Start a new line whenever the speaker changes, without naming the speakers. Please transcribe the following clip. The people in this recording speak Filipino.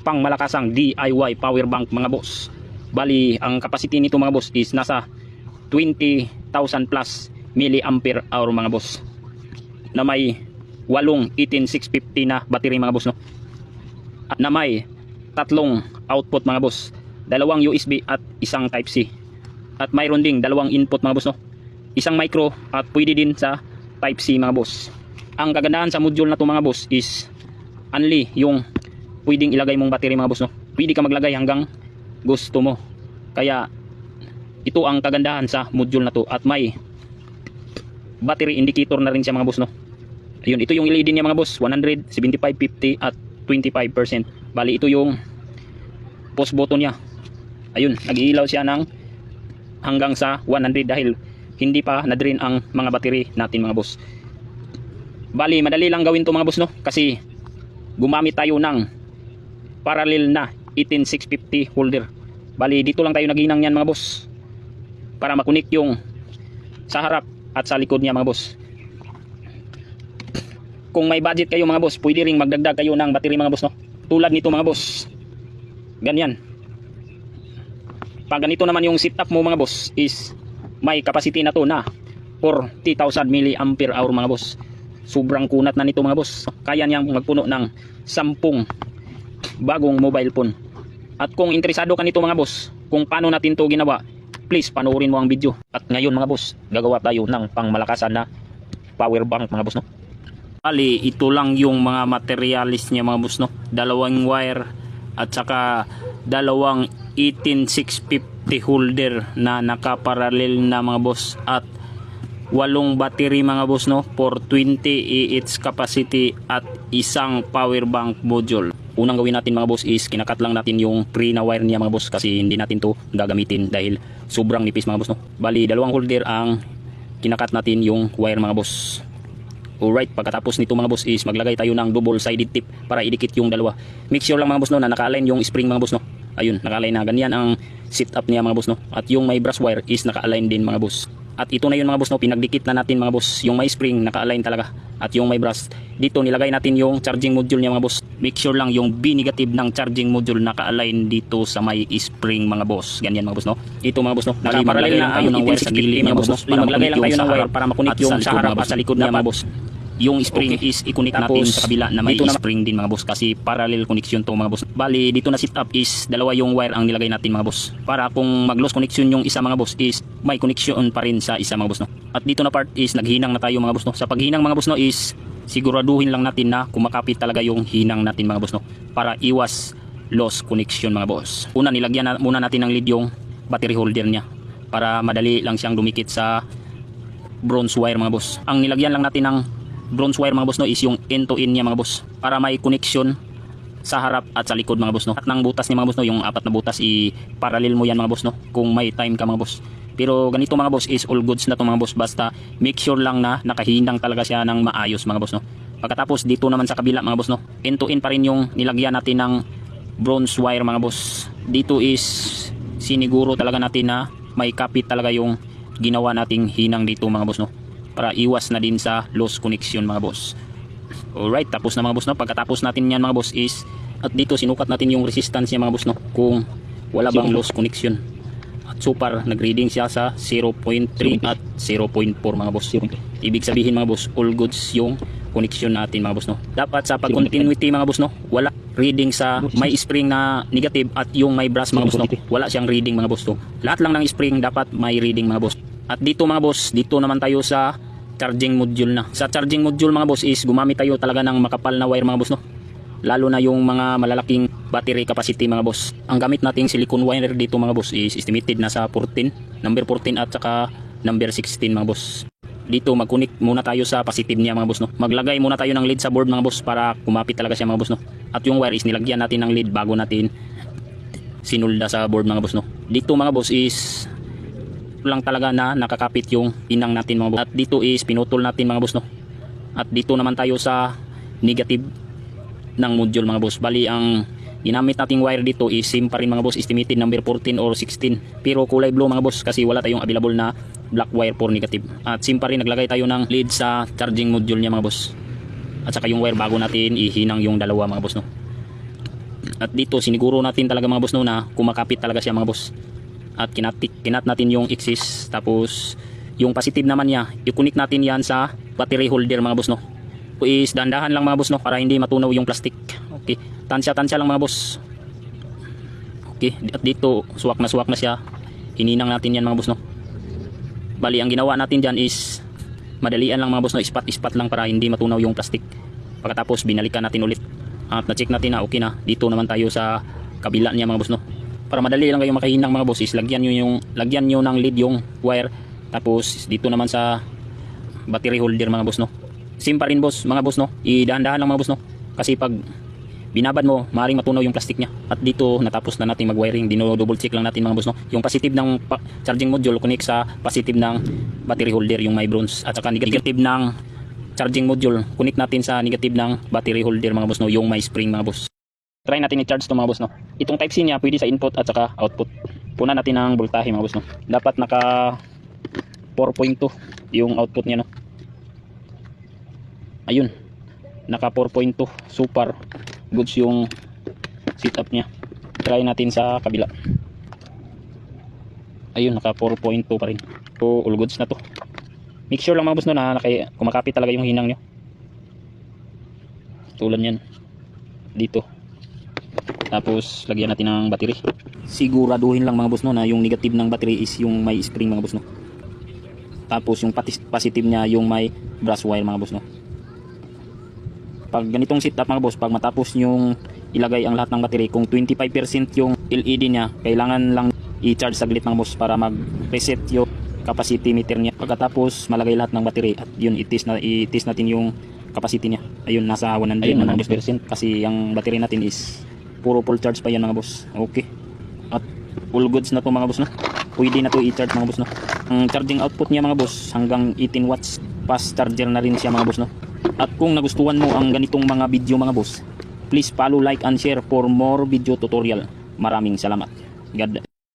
pang malakasang DIY power bank mga boss. Bali ang capacity nito mga boss is nasa 20,000 plus milliampere hour mga boss, na may 8 18650 na battery mga boss, no? At na may tatlong output mga boss, dalawang USB at isang type C, at mayroon ding dalawang input mga boss, no? Isang micro at pwede din sa type C mga boss. Ang kagandahan sa module na to mga boss is only yung pwedeng ilagay mong battery mga boss, no? Pwede ka maglagay hanggang gusto mo. Kaya ito ang kagandahan sa module na to, at may battery indicator na rin siya mga boss, no? Ayun, ito yung LED niya mga boss, 100, 75, 50 at 25%. Bali ito yung post button niya. Ayun, nag-iilaw siya ng hanggang sa 100 dahil hindi pa na-drain ang mga battery natin mga boss. Bali madali lang gawin to mga boss, no? Kasi gumamit tayo ng parallel na 18650 holder. Bali dito lang tayo naghinang yan mga boss, para makunik yung sa harap at sa likod niya mga boss. Kung may budget kayo mga boss, pwede ring magdagdag kayo ng battery mga boss, no? Tulad nito mga boss, ganyan. Pag ganito naman yung setup mo mga boss, is may capacity na to na 40,000 milliampere hour mga boss. Sobrang kunat na nito mga boss. Kaya niyang magpuno ng 10 bagong mobile phone. At kung interesado ka nito mga boss, kung paano natin to ginawa, please panoorin mo ang video. At ngayon mga boss, gagawa tayo ng pangmalakasan na power bank mga boss, no? Bali, ito lang yung mga materialis niya mga boss, no? Dalawang wire at saka dalawang 18650 holder na nakaparallel na mga boss, at 8 battery mga boss, no? For 20 AH capacity at isang power bank module. Unang gawin natin mga boss is kinakat lang natin yung pre na wire niya mga boss, kasi hindi natin to gagamitin dahil sobrang nipis mga boss, no? Bali, dalawang holder ang kinakat natin yung wire mga boss. Alright, pagkatapos nito mga boss is maglagay tayo ng double sided tip para idikit yung dalawa. Make sure lang mga boss, no, na naka-align yung spring mga boss, no? Ayun, naka-align na. Ganyan ang setup niya mga boss, no? At yung may brass wire is naka-align din mga boss. At ito na yun mga boss, no? Pinagdikit na natin mga boss. Yung may spring naka-align talaga, at yung may brass, dito nilagay natin yung charging module niya mga boss. Make sure lang yung B negative ng charging module naka-align dito sa may spring mga boss. Ganyan mga boss, no? Ito mga boss, no? Naka-parallel lang tayo ng wire sa gilid mga boss, no? Maglagay lang tayo ng wire para makunik yung sa harap at sa likod niya mga boss. Yung spring is i-connect natin sa kabila na may spring din mga boss, kasi parallel connection to mga boss. Bali dito na setup is dalawa yung wire ang nilagay natin mga boss, para kung mag-loss connection yung isa mga boss is may connection pa rin sa isa mga boss, no? At dito na part is naghinang na tayo mga boss, no? Sa paghinang mga boss, no, is siguraduhin lang natin na kumakapit talaga yung hinang natin mga boss, no? Para iwas loss connection mga boss. Una, nilagyan na muna natin ng lead yung battery holder niya para madali lang siyang dumikit sa bronze wire mga boss. Ang nilagyan lang natin ng bronze wire mga boss, no, is yung end to end niya mga boss, para may connection sa harap at sa likod mga boss, no? At ng butas niya mga boss, no, yung 4 na butas, i-parallel mo yan mga boss, no, kung may time ka mga boss. Pero ganito mga boss is all goods na to mga boss, basta make sure lang na nakahinang talaga siya ng maayos mga boss, no? Pagkatapos dito naman sa kabila mga boss, no, end to end pa rin yung nilagyan natin ng bronze wire mga boss. Dito is siniguro talaga natin na may kapit talaga yung ginawa nating hinang dito mga boss, no, para iwas na din sa loss connection mga boss. Alright, tapos na mga boss, no? Pagkatapos natin yan mga boss is, at dito sinukat natin yung resistance niya mga boss, no, kung wala bang loss connection. At so far nag-reading siya sa 0.3 at 0.4 mga boss. Ibig sabihin mga boss, all goods yung connection natin mga boss, no? Dapat sa pag-continuity mga boss, no, wala reading sa may spring na negative at yung may brass mga boss, no, wala siyang reading mga boss, no? Lahat lang ng spring dapat may reading mga boss. At dito mga boss, dito naman tayo sa charging module na. Sa charging module mga boss is gumamit tayo talaga ng makapal na wire mga boss, no? Lalo na yung mga malalaking battery capacity mga boss. Ang gamit nating silicone wire dito mga boss is estimated na sa 14, number 14 at saka number 16 mga boss. Dito mag-connect muna tayo sa positive niya mga boss, no? Maglagay muna tayo ng lead sa board mga boss para kumapit talaga siya mga boss, no? At yung wire is nilagyan natin ng lead bago natin sinulda sa board mga boss, no? Dito mga boss is lang talaga na nakakapit yung inang natin mga boss. At dito is pinutol natin mga boss, no? At dito naman tayo sa negative ng module mga boss. Bali ang ginamit nating wire dito is same pa rin mga boss, estimated number 14 or 16, pero kulay blue mga boss kasi wala tayong available na black wire for negative. At same pa rin naglagay tayo ng lead sa charging module niya mga boss, at saka yung wire bago natin ihinang yung dalawa mga boss, no? At dito siniguro natin talaga mga boss no na kumakapit talaga siya mga boss. At kinat natin yung axis, tapos yung positive naman niya i-connect natin yan sa battery holder mga boss no. Is dandahan lang mga boss no para hindi matunaw yung plastic. Okay, tansya lang mga boss. Okay, at dito suwak na siya. Hininang natin yan mga boss no. Bali ang ginawa natin dyan is madalian lang mga boss no, ispat lang para hindi matunaw yung plastic. Pagkatapos binalikan natin ulit at na-check natin na okay na. Dito naman tayo sa kabila niya mga boss no. Para madali lang kayo makahinang mga boss is lagyan nyo ng lead yung wire. Tapos dito naman sa battery holder mga boss no. Same pa rin boss mga boss no. Idahan-dahan lang mga boss no. Kasi pag binabad mo, maaaring matunaw yung plastic niya. At dito natapos na natin mag-wiring. Dino-double check lang natin mga boss no. Yung positive ng charging module connect sa positive ng battery holder yung may bronze, at saka negative ng charging module connect natin sa negative ng battery holder mga boss no, yung may spring mga boss. Try natin i-charge to mga boss no. Itong type C niya pwede sa input at saka output. Punan natin ng voltahe mga boss no. Dapat naka 4.2 yung output niya no. Ayun, naka 4.2, super goods yung setup niya. Try natin sa kabila. Ayun, naka 4.2 pa rin. So all goods na to. Make sure lang mga boss no na kumakapit talaga yung hinang nyo. Tulad yan dito. Tapos lagyan natin ng battery. Siguraduhin lang mga boss no na yung negative ng battery is yung may spring mga boss no. Tapos yung positive niya yung may brass wire mga boss no. Pag ganitong setup mga boss, pag matapos yung ilagay ang lahat ng battery, kung 25% yung LED niya, kailangan lang i-charge saglit mga boss para mag-reset yung capacity meter niya. Pagkatapos malagay lahat ng battery at yun i-test natin yung capacity niya. Ayun, nasa 100 na 100% kasi ang battery natin is puro full charge pa yan mga boss. Okay. At all goods na to mga boss no. Pwede na to i-charge mga boss no. Ang charging output niya mga boss hanggang 18 watts. Fast charger na rin siya mga boss no. At kung nagustuhan mo ang ganitong mga video mga boss, please follow, like and share for more video tutorial. Maraming salamat. God